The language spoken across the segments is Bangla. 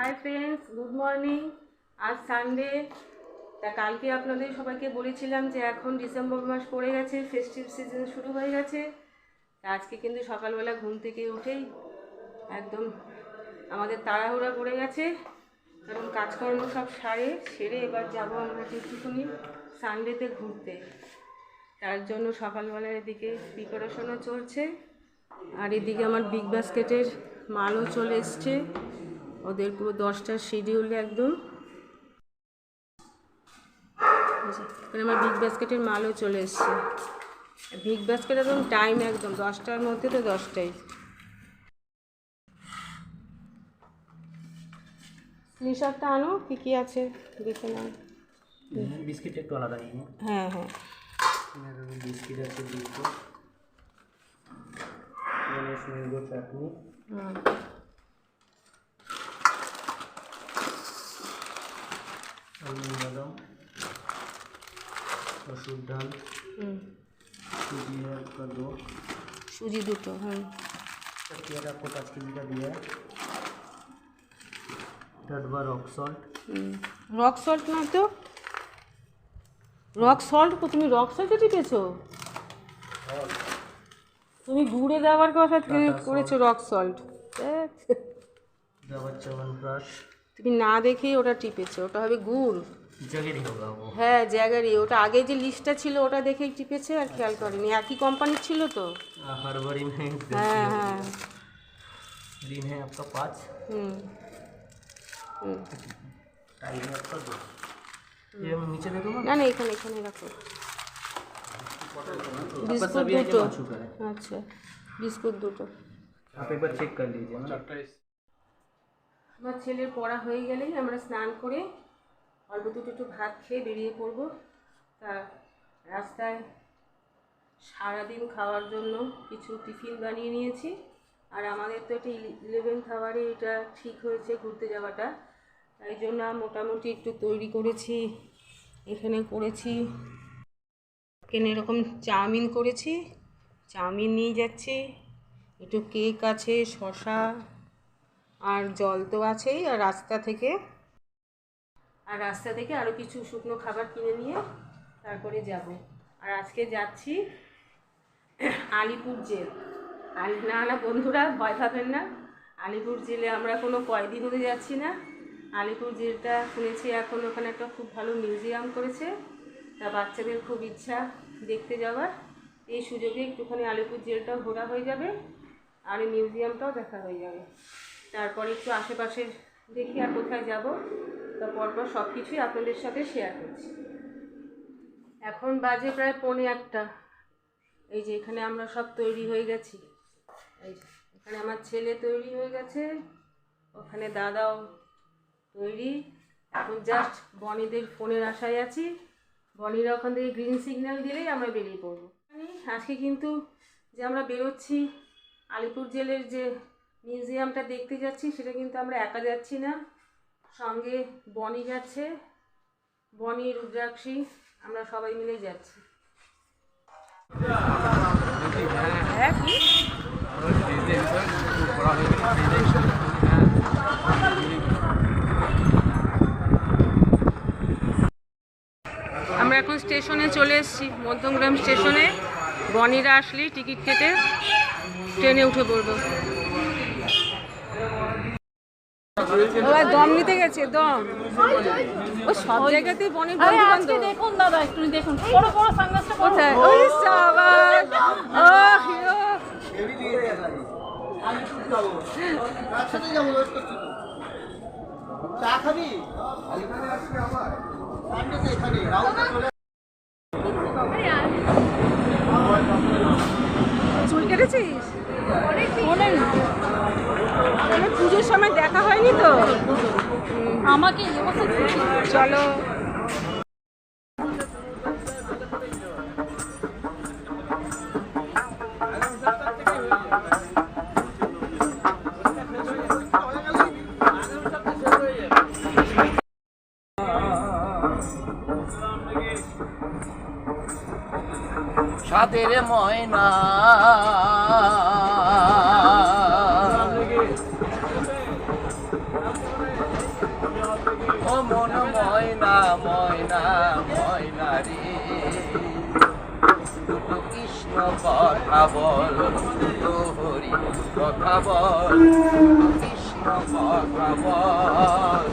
Hi friends, good morning. আজ সানডে। তা কালকে আপনাদের সবাইকে বলেছিলাম যে এখন ডিসেম্বর মাস পড়ে গেছে, ফেস্টিভ সিজন শুরু হয়ে গেছে। তা আজকে কিন্তু সকালবেলা ঘুম থেকে উঠেই একদম আমাদের তাড়াহুড়া পড়ে গেছে, কারণ কাজকর্ম সব সেরে এবার যাবো আমরা একটুখানি সানডেতে ঘুরতে। তার জন্য সকালবেলার এদিকে প্রিপারেশনও চলছে, আর এদিকে আমার বিগ বাস্কেটের মালও চলে এসছে। ওদের পুরো 10টার শিডিউলে একদম আমার বিগ বাস্কেটের মালও চলে এসছে। বিগ বাস্কেট একদম টাইম একদম 10টার মধ্যে, তো 10টাই। স্ক্রিনশটটা আনো, কী কী আছে দেখে নাও। বিস্কিট একটু আলাদা নিয়ে। হ্যাঁ হ্যাঁ, বিস্কিট আছে দুটো, ম্যাঙ্গো চাটনি, আলমন্ড বাদাম, মসুর ডাল, সুজি একটা দো, সুজি দুটো। হ্যাঁ, पेड़ा आपको 5 केजी का दिया है। डडवा रॉक सॉल्ट। রক সল্ট না তো, রক সল্ট তুমি রক সল্টে টিপেছো? তুমি গুড়ে দেওয়ার কথা করেছো রক সল্ট। डाबर च्यवनप्राश। তুমি না দেখেই ওটা টিপেছো, ওটা হবে গুড়। जगेरी होगा वो। হ্যাঁ জ্যাগারি, ওটা আগে যে লিস্টটা ছিল ওটা দেখেই টিপেছে, আর খেয়াল করেনি। একই কোম্পানির ছিল তো। हरभरी में হ্যাঁ হ্যাঁ। ग्रीन है आपका 5, टाइम है आपका 2। ये हम नीचे दे दूँगा না না, এখানে এখানে রাখো। বিস্কুট দুটো। আচ্ছা, বিস্কুট দুটো। आप एक बार चेक कर लीजिए ना। আমার ছেলের পড়া হয়ে গেলেই আমরা স্নান করে অল্প দুটো একটু ভাত খেয়ে বেরিয়ে পড়বো। তা রাস্তায় সারাদিন খাওয়ার জন্য কিছু টিফিন বানিয়ে নিয়েছি, আর আমাদের তো এটা 11th আওয়ারে এটা ঠিক হয়েছে ঘুরতে যাওয়াটা, তাই জন্য মোটামুটি একটু তৈরি করেছি। এখানে করেছি এরকম চাউমিন করেছি, চাউমিন নিয়ে যাচ্ছি, একটু কেক আছে, শসা আর জল তো আছেই, আর রাস্তা থেকে আরও কিছু শুকনো খাবার কিনে নিয়ে তারপরে যাব। আর আজকে যাচ্ছি আলিপুর জেল। না না বন্ধুরা, ভয় পাবেন না, আলিপুর জেলে আমরা কোনো কয়েদি হতে যাচ্ছি না। আলিপুর জেলটা শুনেছি এখন ওখানে একটা খুব ভালো মিউজিয়াম করেছে, তা বাচ্চাদের খুব ইচ্ছা দেখতে যাওয়ার। এই সুযোগে একটুখানি আলিপুর জেলটাও ঘোরা হয়ে যাবে, আর এই মিউজিয়ামটাও দেখা হয়ে যাবে। তারপরে একটু আশেপাশের দেখি আর কোথায় যাব, তা পরপর সব কিছুই আপনাদের সাথে শেয়ার করছি। এখন বাজে প্রায় 1:45। এই যে এখানে আমরা সব তৈরি হয়ে গেছি। এই যে এখানে আমার ছেলে তৈরি হয়ে গেছে, ওখানে দাদাও তৈরি। এখন জাস্ট বনিদের ফোনের আশায় আছি, বনিরা ওখান থেকে গ্রিন সিগন্যাল দিলেই আমরা বেরিয়ে পড়বো। আজকে কিন্তু যে আমরা বেরোচ্ছি আলিপুর জেলের যে মিউজিয়ামটা দেখতে যাচ্ছি, সেটা কিন্তু আমরা একা যাচ্ছি না, সঙ্গে বনি যাচ্ছে, বনি, রুদ্রাক্ষী, আমরা সবাই মিলে যাচ্ছি। আমরা এখন স্টেশনে চলে এসেছি, মধ্যমগ্রাম স্টেশনে। বনিরা আসলেই টিকিট কেটে ট্রেনে উঠে পড়বো। দম নিতে গেছে, দম। ও সব জায়গাতেই বনির বন্ধু। দেখুন দাদা, একটু দেখুন, বড় বড় সানগ্লাসটা কোথায়? ওই সাবাস, চুল কেটেছিস? পুজোর সময় দেখা হয়নি তো আমাকে চলো। সাদের ময়না কৃষ্ণ কথা বল হরি কথা বল কৃষ্ণ কথা বল।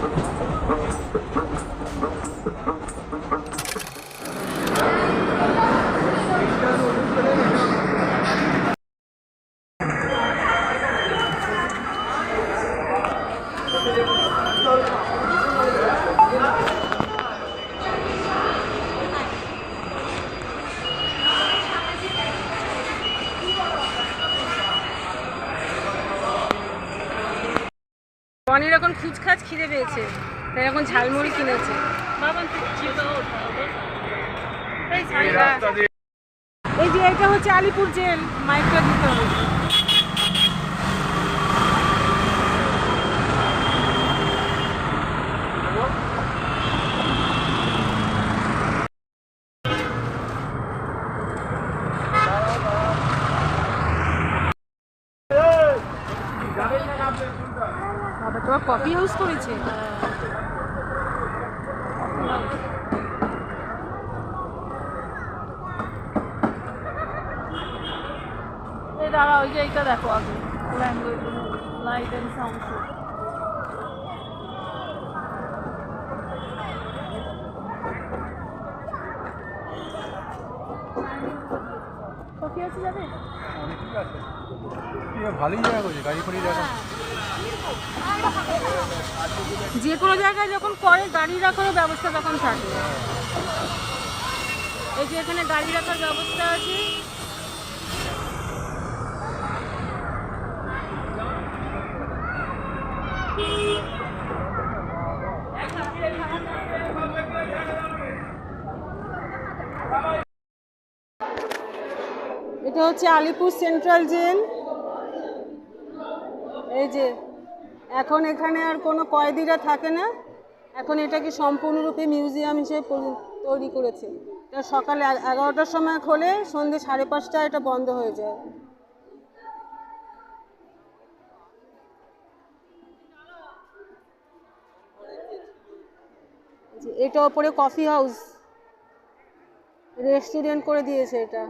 অনির এখন খুচখাচ খিদে পেয়েছে, তাই এখন ঝালমুড়ি কিনেছে। বাবা চিপা এই যে এটা হচ্ছে আলিপুর জেল, মাইকটা দিতে হবে। বাবা তোমার কফি হাউস করেছে? এই দাঁড়া, ওই যে এইটা দেখো আগে, language light and sound show. Coffee আছে যাবে? ভালোই জায়গা করছে, গাড়ি ফাড়ি জায়গা। যে কোনো জায়গায় যখন করে গাড়ি রাখার ব্যবস্থা তখন থাকে। এই যে এখানে গাড়ি রাখার ব্যবস্থা আছে। এটা হচ্ছে আলিপুর সেন্ট্রাল জেল। এই যে এখন এখানে আর কোনো কয়েদিরা থাকে না, এখন এটাকে সম্পূর্ণরূপে মিউজিয়াম হিসেবে তৈরি করেছে। এটা সকালে 11টার সময় খোলে, সন্ধ্যে 5:30টায় এটা বন্ধ হয়ে যায়। এটা ওপরে কফি হাউস, রেস্টুরেন্ট করে দিয়েছে এটা।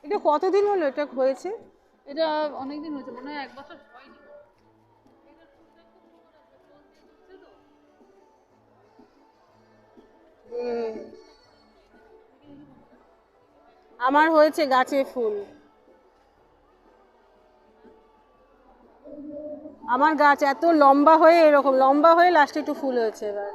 এটা কতদিন হলো এটা হয়েছে? এটা অনেকদিন হয়েছে, মনে হয় 1 বছর হয়নি। আমার হয়েছে গাছে ফুল, আমার গাছ এত লম্বা হয়ে এরকম লম্বা হয়ে লাস্টে একটু ফুল হয়েছে। এবার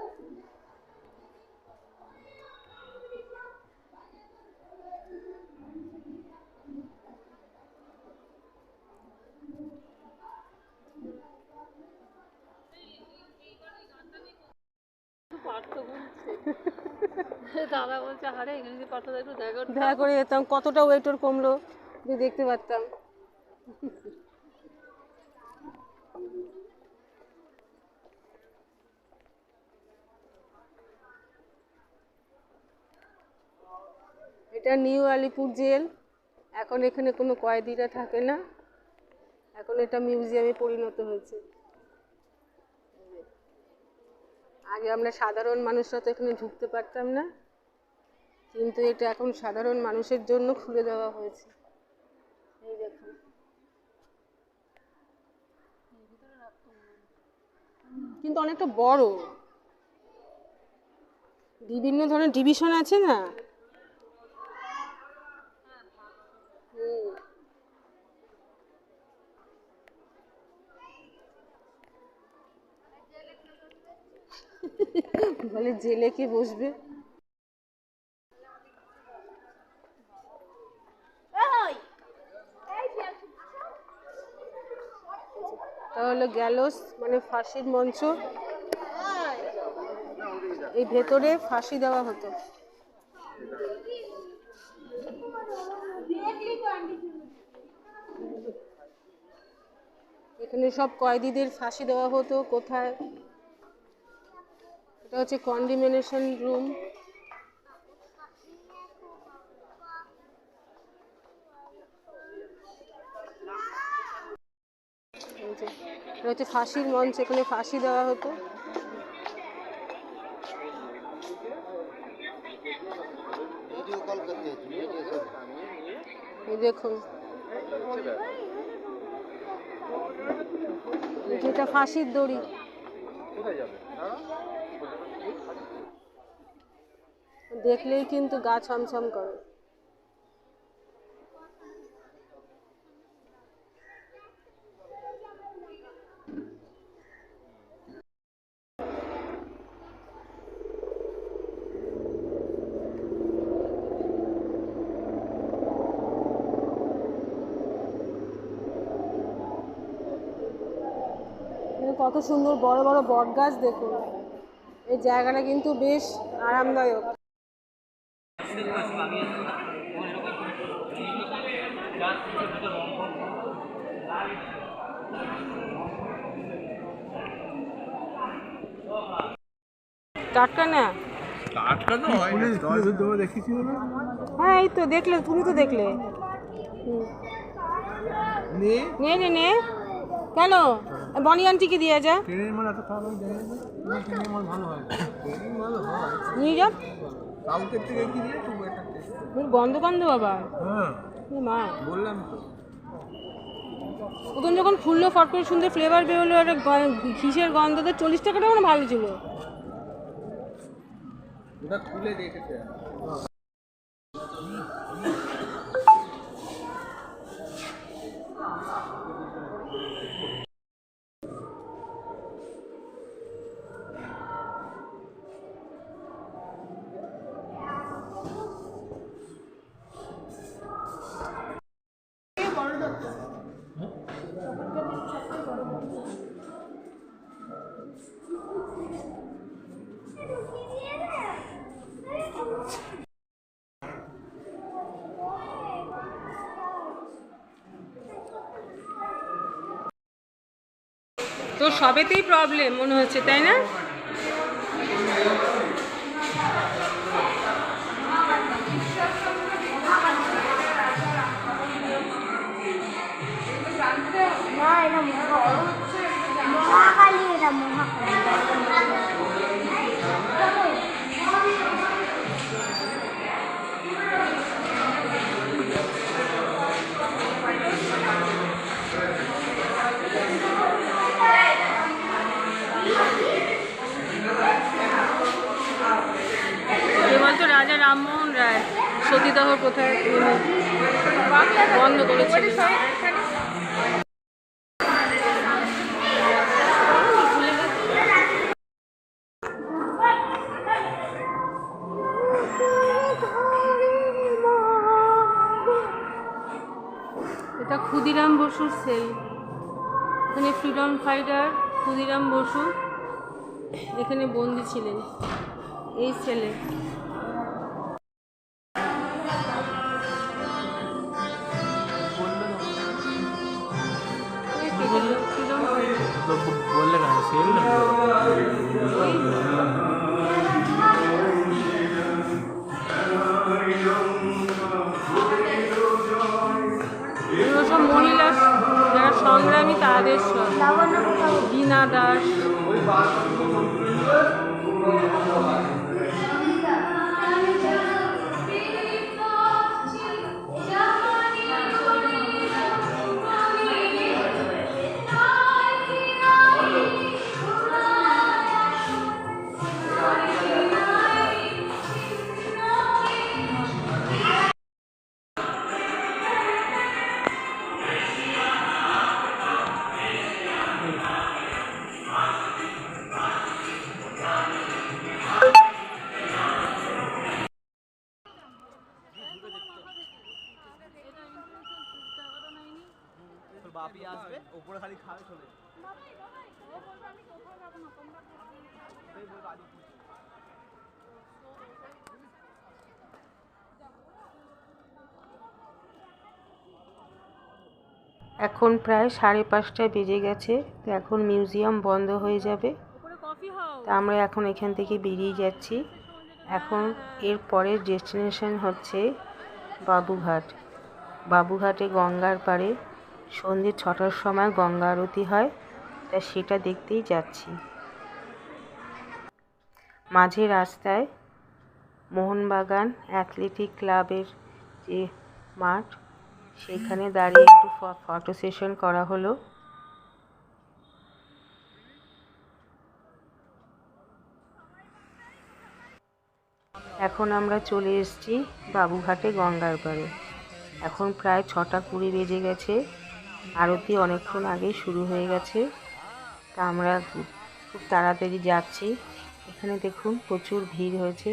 দাদা বলছে হারে এখানে যদি পাঠাতে একটু দেখা করে যেতাম, কতটা ওয়েট ওর কমলো যদি দেখতে পারতাম। এটা নিউ আলিপুর জেল। এখন এখানে কোনো কয়েদিরা থাকে না, এখন এটা মিউজিয়ামে পরিণত হয়েছে। আগে আমরা সাধারণ মানুষরা তো এখানে ঢুকতে পারতাম না, কিন্তু এটা এখন সাধারণ মানুষের জন্য খুলে দেওয়া হয়েছে। এই দেখুন, কিন্তু অনেকটা বড়, বিভিন্ন ধরনের ডিভিশন আছে না। বলে জেলে কে বসবে? তাহলে গ্যালোস মানে ফাঁসির মঞ্চ, এই ভেতরে ফাঁসি দেওয়া হতো। এখানে সব কয়েদিদের ফাঁসি দেওয়া হতো। কোথায়? এটা হচ্ছে কন্ডিমেনেশন রুম। এটা হচ্ছে ফাঁসির মঞ্চ, এখানে ফাঁসি দেওয়া হতো। এই দেখুন, যেটা ফাঁসির দড়ি। দেখলেই কিন্তু গা ছমছম করে। কত সুন্দর বড় বড় বট গাছ দেখুন। এই জায়গাটা কিন্তু বেশ আরামদায়ক। টাটকা না? টাটকা তো হয় না, দেখেছিল না? হ্যাঁ এই তো দেখলে, তুমি তো দেখলে। নে নে নে নে, কেন বনি আন্টিকে দিয়ে যা, ট্রেনের মাল এত খারাপ হয় জানি না, ট্রেনের মাল ভালো হয়, ট্রেনের মাল হয় নিয়ে যা। সাউথের থেকে কি দিয়ে খুব একটা টেস্ট। গন্ধ গন্ধ আবার। হ্যাঁ মা বললাম তো, প্রথম যখন খুললো ফট করে সুন্দর ফ্লেভার বেরোলো, একটা ঘিসের গন্ধ, তো 40 টাকাটা মানে ভালো ছিল। ওটা খুলে দেখেছে। তো সবেতেই প্রবলেম মনে হচ্ছে, তাই না? মহাকালী, এটা মহাকালী। বলতো রাজা রামমোহন রায় সতীদাহ প্রথায় বন্ধ করেছিলেন। এটা ক্ষুদিরাম বসুর সেল। এখানে ফ্রিডম ফাইটার ক্ষুদিরাম বসু এখানে বন্দি ছিলেন, এই সেলে। বললে কেন সেল না? এগুলো সব মহিলা যারা সংগ্রামী তাদের সব। বীণা দাস, বাপি আসবে, উপরে খালি খাবে চলে। এখন প্রায় 5:30 বেজে গেছে। তো এখন মিউজিয়াম বন্ধ হয়ে যাবে। তা আমরা এখন এখান থেকে বেরিয়ে যাচ্ছি। এখন এর পরের ডেস্টিনেশন হচ্ছে বাবুঘাট। বাবুঘাটে গঙ্গার পাড়ে সন্ধ্যে 6টার সময় গঙ্গা আরতি হয়। তা সেটা দেখতেই যাচ্ছি। মাঝে রাস্তায় মোহনবাগান অ্যাথলেটিক ক্লাবের যে মাঠ, সেখানে দাঁড়িয়ে একটু ফটো সেশন করা হলো। এখন আমরা চলে এসেছি বাবুঘাটে গঙ্গার পাড়ে। এখন প্রায় 6:20 বেজে গেছে। আরতি অনেকক্ষণ আগেই শুরু হয়ে গেছে। তা আমরা খুব তাড়াতাড়ি যাচ্ছি। এখানে দেখুন প্রচুর ভিড় হয়েছে।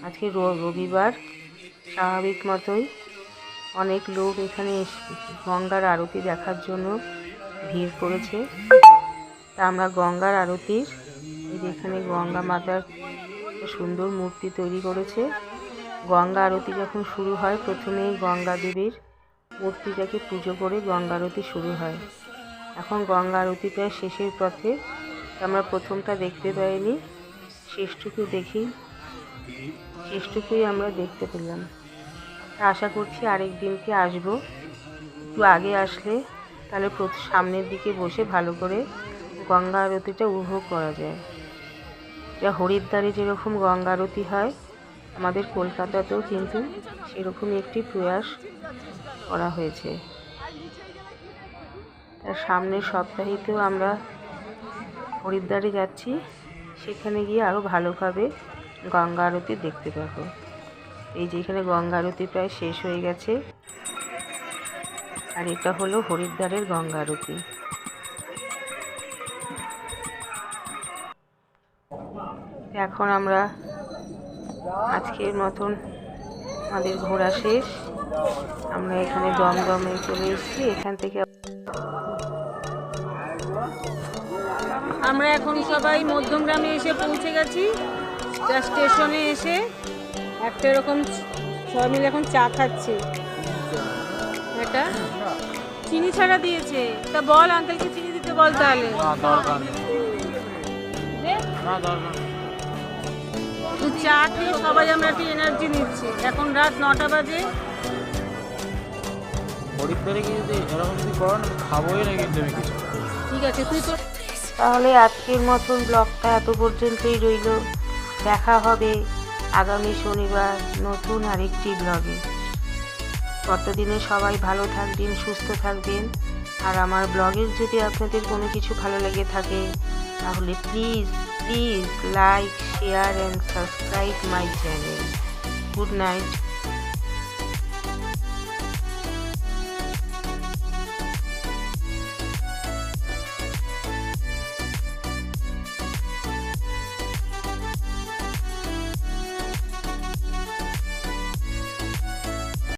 আজকে রবিবার, স্বাভাবিক মতোই অনেক লোক এখানে গঙ্গার আরতি দেখার জন্য ভিড় করেছে। তা আমরা গঙ্গার আরতির, এই যে এখানে গঙ্গা মাতার সুন্দর মূর্তি তৈরি করেছে। গঙ্গা আরতি যখন শুরু হয়, প্রথমেই গঙ্গা দেবীর মূর্তিটাকে পুজো করে গঙ্গা আরতি শুরু হয়। এখন গঙ্গা আরতিটা শেষের পথে। আমরা প্রথমটা দেখতে পাইনি, শেষটুকুই আমরা দেখতে পেলাম। আশা করছি আরেক দিনকে আসবো। একটু আগে আসলে তাহলে সামনের দিকে বসে ভালো করে গঙ্গা আরতিটা উপভোগ করা যায়। যা হরিদ্বারে যেরকম গঙ্গা আরতি হয়, আমাদের কলকাতাতেও কিন্তু সেরকমই একটি প্রয়াস করা হয়েছে। তার সামনের সপ্তাহেতেও আমরা হরিদ্বারে যাচ্ছি। সেখানে গিয়ে আরও ভালোভাবে গঙ্গা আরতি দেখতে পাবো। এই যে এখানে গঙ্গা আরতি প্রায় শেষ হয়ে গেছে, আর এটা হলো হরিদ্বারের গঙ্গা আরতি। এখন আমরা আজকের মতন আমাদের ঘোরা শেষ। আমরা এখানে দমদমে চলে এসেছি। এখান থেকে আমরা এখন সবাই মধ্যমগ্রামে এসে পৌঁছে গেছি। যা স্টেশনে এসে একটা এরকম সবাই মিলে এখন চা খাচ্ছি। এটা চিনি ছাড়া দিয়েছে। তা বল আঙ্কেলকে চিনি দিতে বল তাহলে। তো চা খেয়ে সবাই আমরা একটু এনার্জি নিচ্ছি। এখন রাত 9টা বাজে। হরিদ্বারে গিয়ে যদি এরকম যদি করো না, খাবোই না কিন্তু আমি কিছু। ঠিক আছে, তুই তো তাহলে আজকের মতন ব্লগটা এত পর্যন্তই রইল। দেখা হবে আগামী শনিবার নতুন আরেকটি ব্লগে। ততদিনে সবাই ভালো থাকবেন, সুস্থ থাকবেন। আর আমার ব্লগের যদি আপনাদের কোনো কিছু ভালো লেগে থাকে, তাহলে please like, share and subscribe my channel. Good night.